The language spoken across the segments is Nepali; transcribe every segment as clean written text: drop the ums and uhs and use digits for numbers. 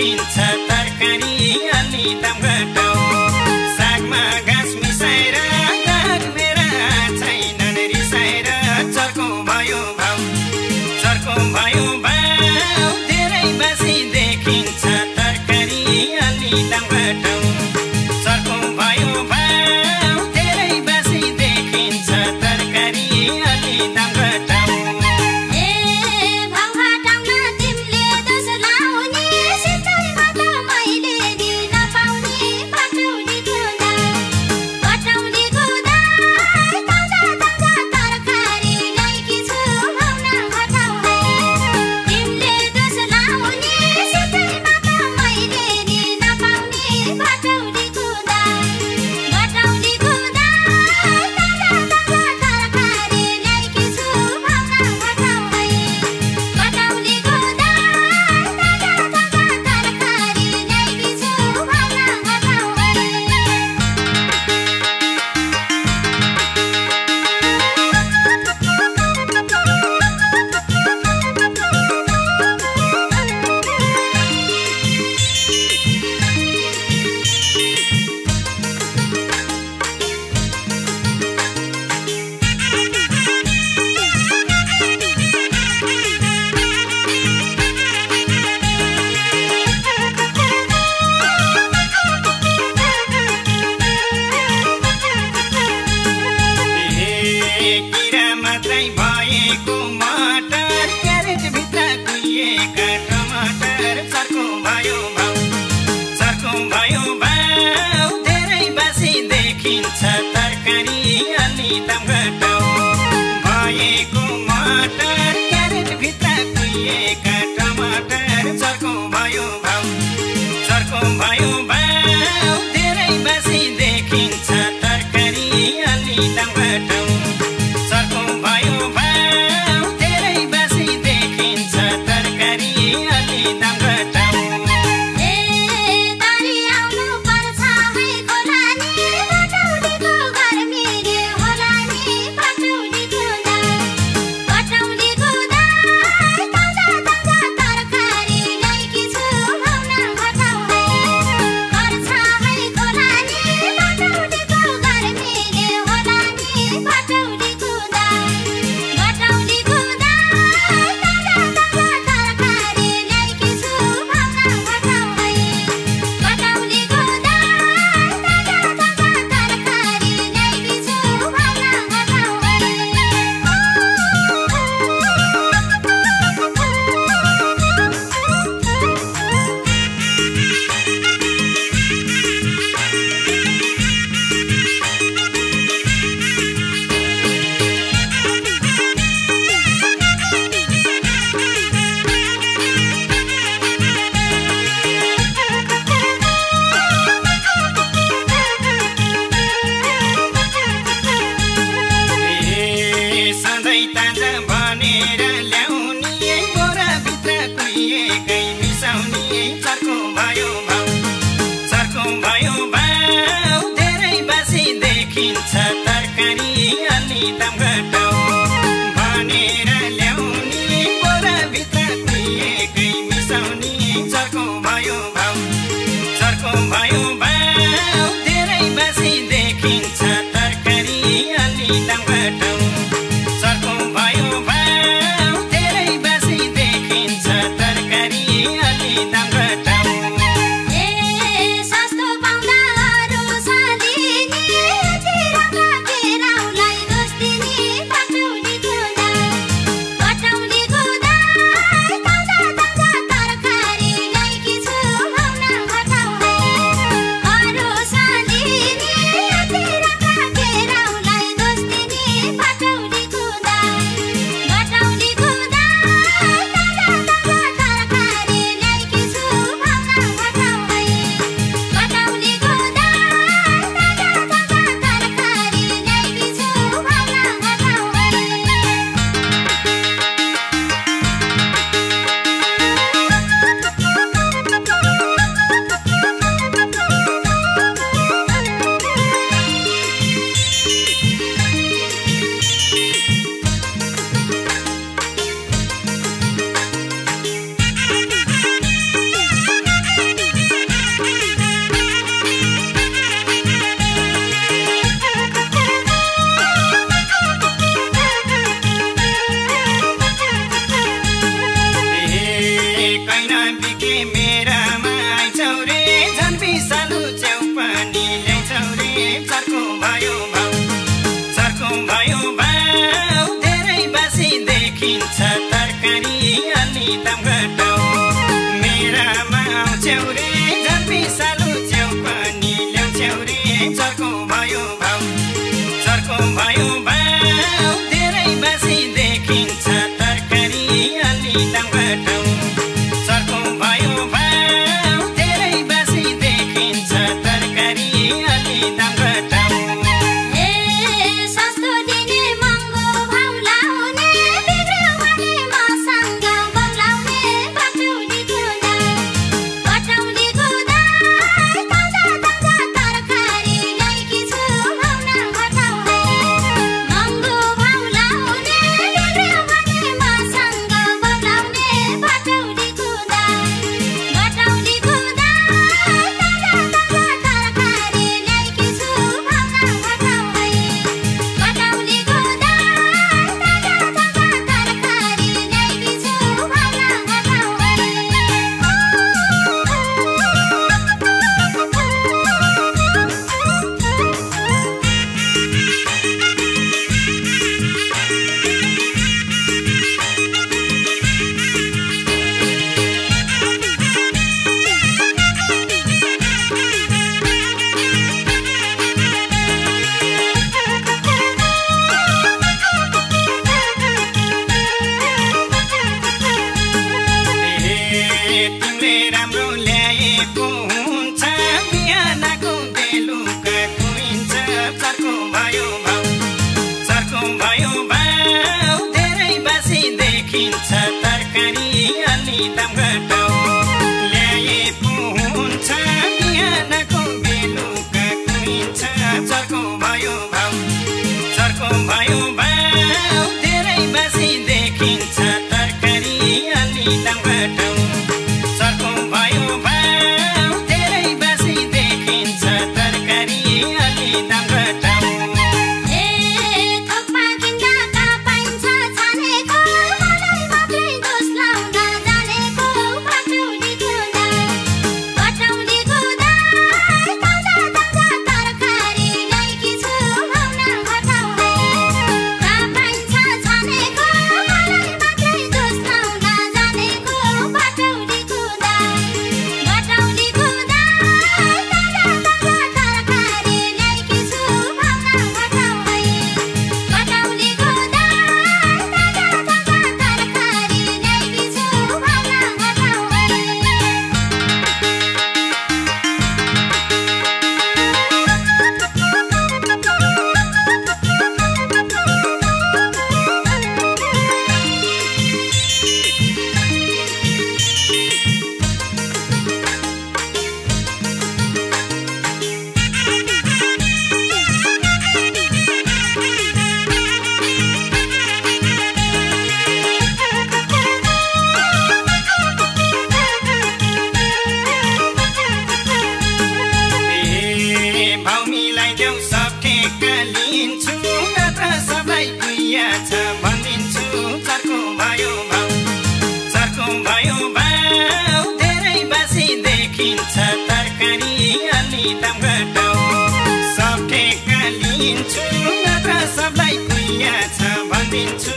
देखिन्छ तरकारी अलि दाम घटाउ सागमा घाँस मिसाएर मेरा छैनन् रिसाएर चर्को भयो भाउ धेरै बसी देखिन्छ तरकारी अलि दाम घटाउ चर्को भयो भाउ धेरै बसी देखिन्छ तरकारी अलि दाम घटाउ देखिन्छ तरकारी अलि दाम घटाउ भएको मटर क्यारेट भित्र कुहिएका टमाटर चर्को भयो भाउ धेरै बसी देखिन्छ तरकारी अलि दाम घटाउ चर्को भयो भाउ धेरै बसी देखिन्छ तरकारी अलि दाम घटाउ देखिन्छ तरकारी अलि दाम घटाउ भनेर ल्याउने बोराभित्र कुहिएकै मिसाउने चर्को भयो भाउ धेरै बसी देखिन्छ तरकारी अलि दाम घटाउ चर्को भयो भाउ धेरै बसी देखिन्छ तरकारी अलि दाम घटाउ के मेरामा आइछौ रे झन् बिसालु च्याउ पनि ल्याइछौ रे चर्को भयो भाउ धेरै बासी देखिन्छ तरकारी अलि दाम घटाउ मेरामा आउँछौ रे झन् बिसालु च्याउ पनि ल्याउँछौ रे चर्को भयो भाउ धेरै बासी देखिन्छ तरकारी अलि दाम घटाउ चर्को भयो भाउ धेरै बासी देखिन्छ तरकारी अलि दाम घटाउ तरकारी अलि दाम घटाउ ल्याएको हुन्छ बिहानको बेलुका कुहिन्छ चर्को भयो भाउ धेरै बासी देखिन्छ तरकारी अलि दाम घटाउ चर्को भयो भाउ धेरै बासी देखिन्छ तरकारी अलि दाम घटाउ देखिन्छ तरकारी अलि दाम घटाउ सब ठेक्का लिन्छु नत्र सबलाई कुइया छ भनिदिन्छु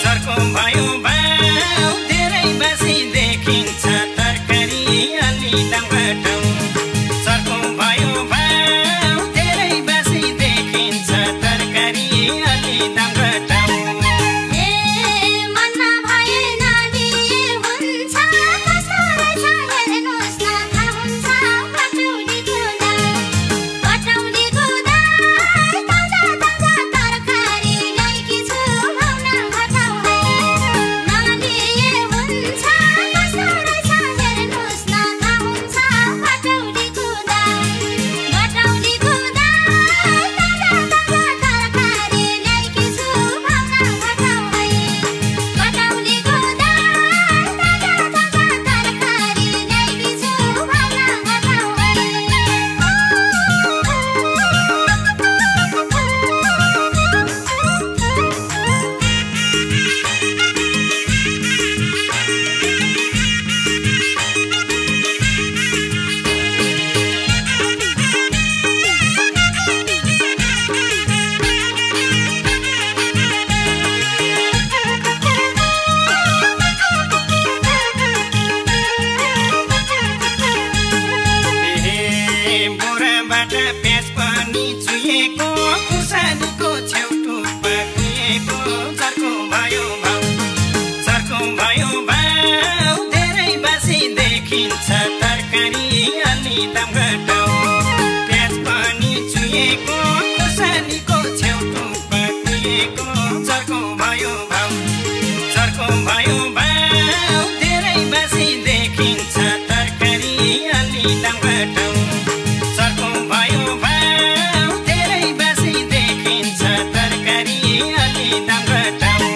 चर्को भयो भाउ धेरै बासी देखिन्छ तरकारी अलि दाम घटाउ चर्को भयो भाउ धेरै बासी देखिन्छ तरकारी अलि दाम घटाउ Thank you. खुर्सानीको छेउटु पाकिएको चर्को भयो भाउ धेरै बासी देखिन्छ तरकारी अलि दाम घटाउ प्याज पनि चुहेको खुर्सानीको छेउटु पाकिएको चर्को भयो भाउ धेरै बासी देखिन्छ तरकारी अलि दाम घटाउ चर्को भयो भाउ धेरै बासी देखिन्छ तरकारी अलि दाम घटाउ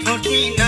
फुर्ती